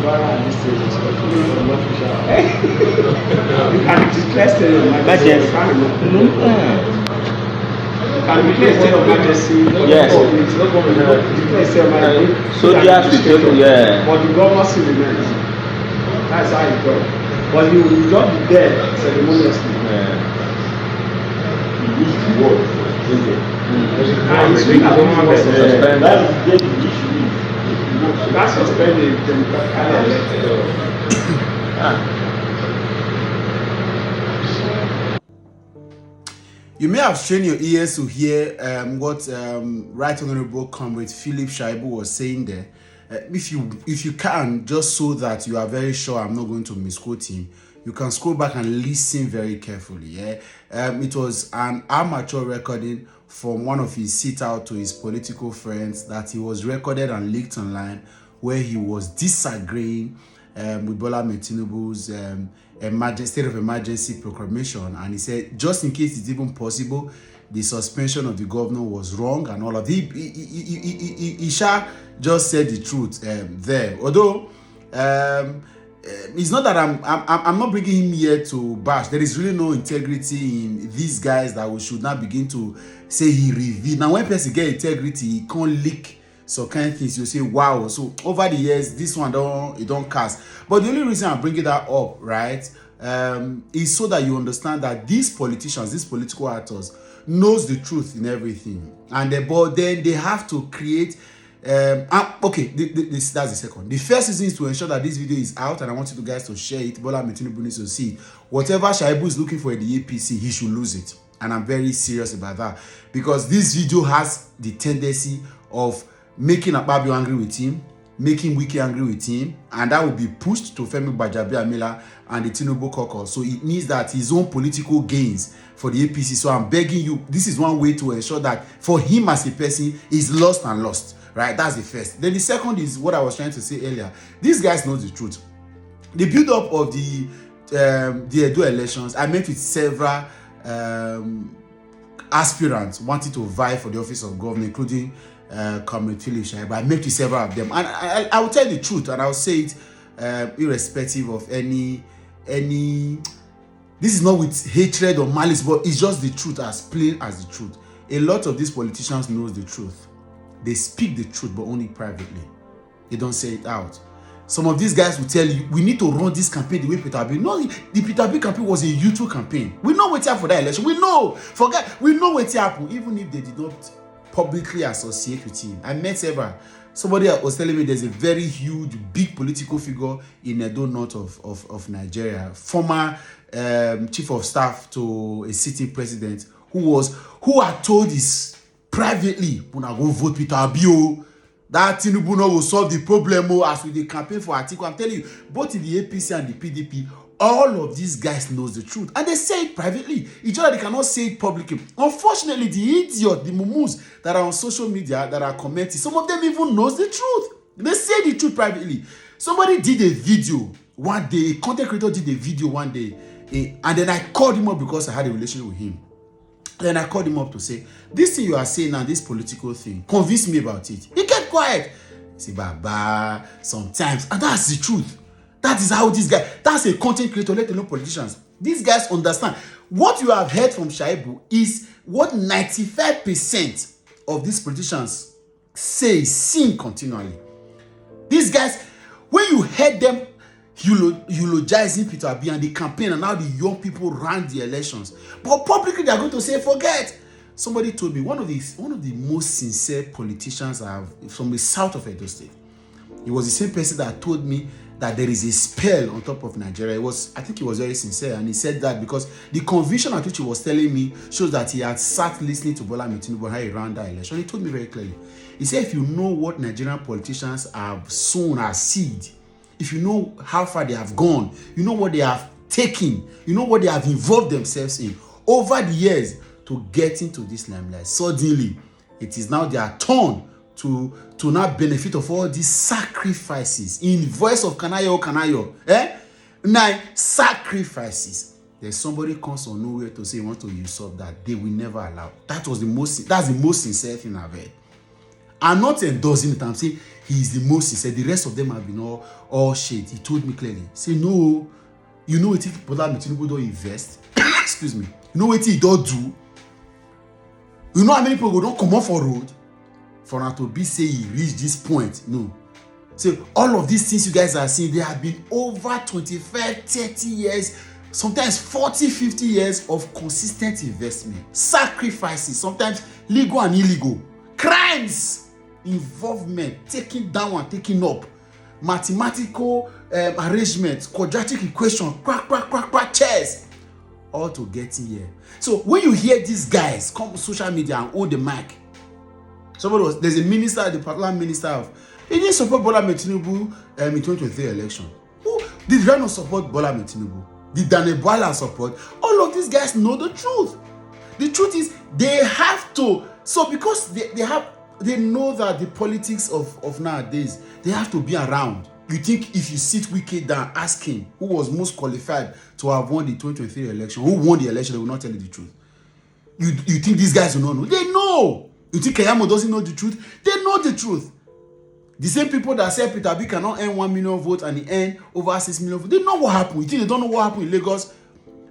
Ghana this thing is official. You can declare state of emergency. You can declare state of emergency. Yes. So they have to take, yeah. But the governor still remains. That's how it goes. But you will not be there ceremoniously. Yeah. You use the word. That's the issue. That's suspended democratically. You may have strained your ears to hear what Right Honorable Comrade Philip Shaibu was saying there. If you can, just so that you are very sure I'm not going to misquote him, you can scroll back and listen very carefully. Yeah, it was an amateur recording from one of his sit-out to his political friends that he was recorded and leaked online, where he was disagreeing with Bola Tinubu's state of emergency proclamation, and he said just in case it's even possible, the suspension of the governor was wrong and all of it. Isha just said the truth there. Although it's not that I'm not bringing him here to bash. There is really no integrity in these guys that we should not begin to say he revealed. Now, when person get integrity, he can't leak some kind of things. You say, wow. So over the years, this one don't cast. But the only reason I'm bringing that up, right, is so that you understand that these politicians, these political actors, knows the truth in everything, and but then they have to create. Okay, that's the second. The first reason is to ensure that this video is out, and I want you guys to share it. Bola Tinubu needs to see it. Whatever Shaibu is looking for in the APC, he should lose it, and I'm very serious about that, because this video has the tendency of making Akpabio angry with him, making Wiki angry with him, and that will be pushed to Femi Gbajabiamila and the Tinubu caucus. So it means that his own political gains for the APC. So I'm begging you, this is one way to ensure that for him as a person, he's lost and lost. Right, that's the first. Then the second is what I was trying to say earlier. These guys know the truth. The build-up of the Edo elections, I met with several aspirants wanting to vie for the office of governor, including Comrade Philip Shaibu. I met with several of them, and I will tell the truth, and I will say it irrespective of any. This is not with hatred or malice, but it's just the truth, as plain as the truth. A lot of these politicians knows the truth. They speak the truth, but only privately. They don't say it out. Some of these guys will tell you, we need to run this campaign the way Peter B. No, the Peter B campaign was a YouTube campaign. We know what happened for that election. We know. We know what happened, even if they did not publicly associate with him. I met several. Somebody was telling me there's a very huge, big political figure in Edo north of Nigeria, former chief of staff to a sitting president, who had told his privately, when I go vote Peter Abio, that Tinubu will solve the problem as with the campaign for Atiku. I'm telling you, both in the APC and the PDP, all of these guys knows the truth, and they say it privately. It's just that they cannot say it publicly. Unfortunately, the idiot, the mumus that are on social media that are commenting, some of them even knows the truth. They say the truth privately. Somebody did a video one day, a content creator did a video one day, and then I called him up because I had a relationship with him. Then I called him up to say, this thing you are saying now, this political thing, convince me about it. He kept quiet. Say, Baba, sometimes, and that's the truth. That is how this guy, that's a content creator, let alone politicians. These guys understand. What you have heard from Shaibu is what 95% of these politicians say, sing continually. These guys, when you heard them eulogizing Peter Abi and the campaign and how the young people ran the elections, but publicly they are going to say, forget. Somebody told me one of the most sincere politicians I have from the south of Edo State. It was the same person that told me that there is a spell on top of Nigeria. I think he was very sincere, and he said that because the conviction at which he was telling me shows that he had sat listening to Bola Tinubu how he ran that election. He told me very clearly. He said, if you know what Nigerian politicians have sown as seed, if you know how far they have gone, you know what they have taken, you know what they have involved themselves in over the years to get into this limelight, suddenly it is now their turn to now benefit of all these sacrifices. In voice of Kanayo, now sacrifices. There's somebody comes on nowhere to say he wants to usurp that. They will never allow. That's the most sincere thing I've heard. I'm not endorsing it. I'm saying he is the most sincere. The rest of them have been all shade. He told me clearly. Say no, you know what if Bola Tinubu don't invest? Excuse me. You know what he don't do? You know how many people don't come off for road for him to be say he reached this point? No. So all of these things you guys are seeing, they have been over 25, 30 years, sometimes 40, 50 years of consistent investment, sacrifices, sometimes legal and illegal, crimes, involvement, taking down and taking up, mathematical arrangements, quadratic equations, crack, chess, all to get in here. So when you hear these guys come on social media and hold the mic, there's a minister, the particular minister of, he didn't support Bola Tinubu in 2023 election. Who did not support Bola Tinubu? Did Daniel Bwala support? All of these guys know the truth. The truth is they have to. So because they know that the politics of nowadays, they have to be around. You think if you sit Wike down, ask him who was most qualified to have won the 2023 election, who won the election, they will not tell you the truth. You think these guys will not know? They know. You think Keyamo doesn't know the truth? They know the truth. The same people that said Peter B cannot earn 1 million votes and he earned over 6 million votes, they know what happened. You think they don't know what happened in Lagos?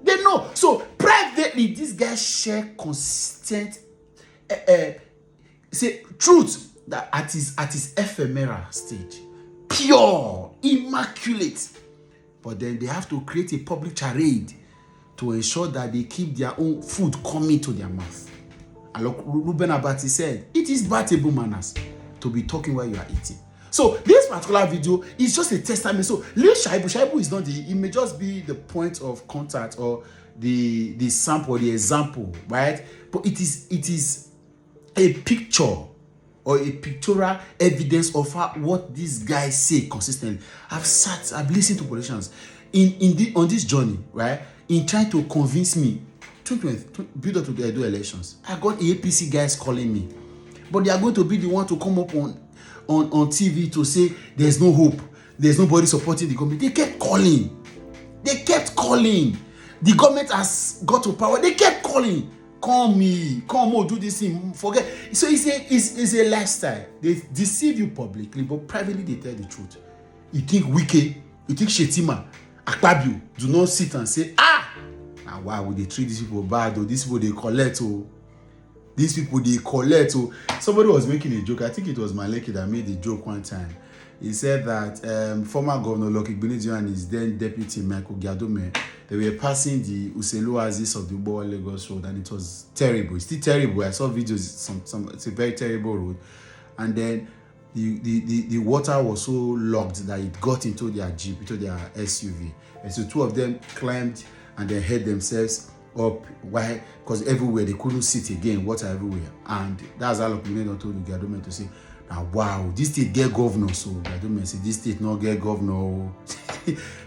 They know. So privately, these guys share consistent say truth that at his ephemeral stage, pure, immaculate. But then they have to create a public charade to ensure that they keep their own food coming to their mouth. And like Ruben Abati said, it is bad table manners to be talking while you are eating. So this particular video is just a testament. So Lil Shaibu is not it may just be the point of contact or the sample, the example, right? But it is a picture or a pictorial evidence of what these guys say consistently. I've listened to politicians on this journey, right? In trying to convince me to build up to the Edo elections. I got APC guys calling me. But they are going to be the one to come up on TV to say there's no hope. There's nobody supporting the government. They kept calling. The government has got to power. They kept calling. Come do this thing. Forget. So it's a lifestyle. They deceive you publicly, but privately they tell the truth. You think Wike, you think Shetima, Akpabio do not sit and say, now why would they treat these people bad or these people they collect or these people they collect. So somebody was making a joke. I think it was Maleki that made a joke one time. He said that former Governor Lucky Benedio and his then deputy Michael Giadome, they were passing the Uselu Oasis of the Ubo Lagos road, and it was terrible. It's still terrible. I saw videos. It's a very terrible road, and then the water was so locked that it got into their Jeep, into their SUV, and so two of them climbed and then hid themselves up. Why? Because everywhere they couldn't sit again, water everywhere. And that's how Lokimeno told the Gadome to say, now wow, this state get governor. So Gadome said, this state not get governor.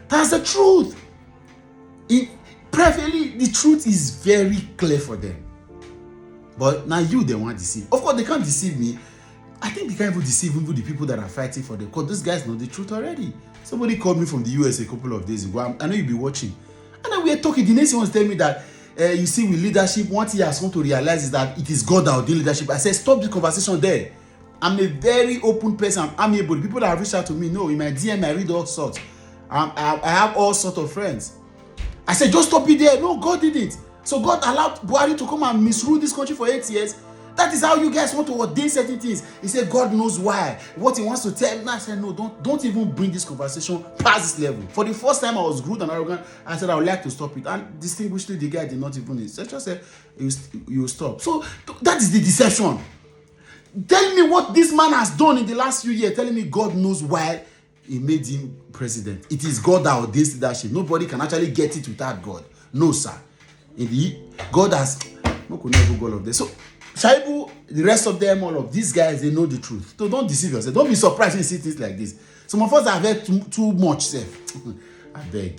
That's the truth. Privately, the truth is very clear for them. But now they want to deceive. Of course, they can't deceive me. I think they can't even deceive even the people that are fighting for them, because those guys know the truth already. Somebody called me from the US a couple of days ago. I know you'll be watching. And then we were talking. The next one was telling me that you see, with leadership, one thing he has come to realize is that it is God that ordained leadership. I said, stop the conversation there. I'm a very open person. I'm able. People that have reached out to me know in my DM, I read all sorts. I have all sorts of friends. I said, just stop it there. No, God did it. So God allowed Buhari to come and misrule this country for 8 years. That is how you guys want to ordain certain things. He said, God knows why. What he wants to tell me. I said, no, don't even bring this conversation past this level. For the first time I was rude and arrogant. I said, I would like to stop it. And distinguishedly, the guy did not even insist. Just said, you stop. So that is the deception. Tell me what this man has done in the last few years. Telling me God knows why he made him president. It is God that ordains leadership. Nobody can actually get it without God. No, sir. God has no could never go all of this. So Shaibu, the rest of them, all of these guys, they know the truth. So don't deceive yourself. Don't be surprised when you see things like this. Some of us have heard too much, self. I beg.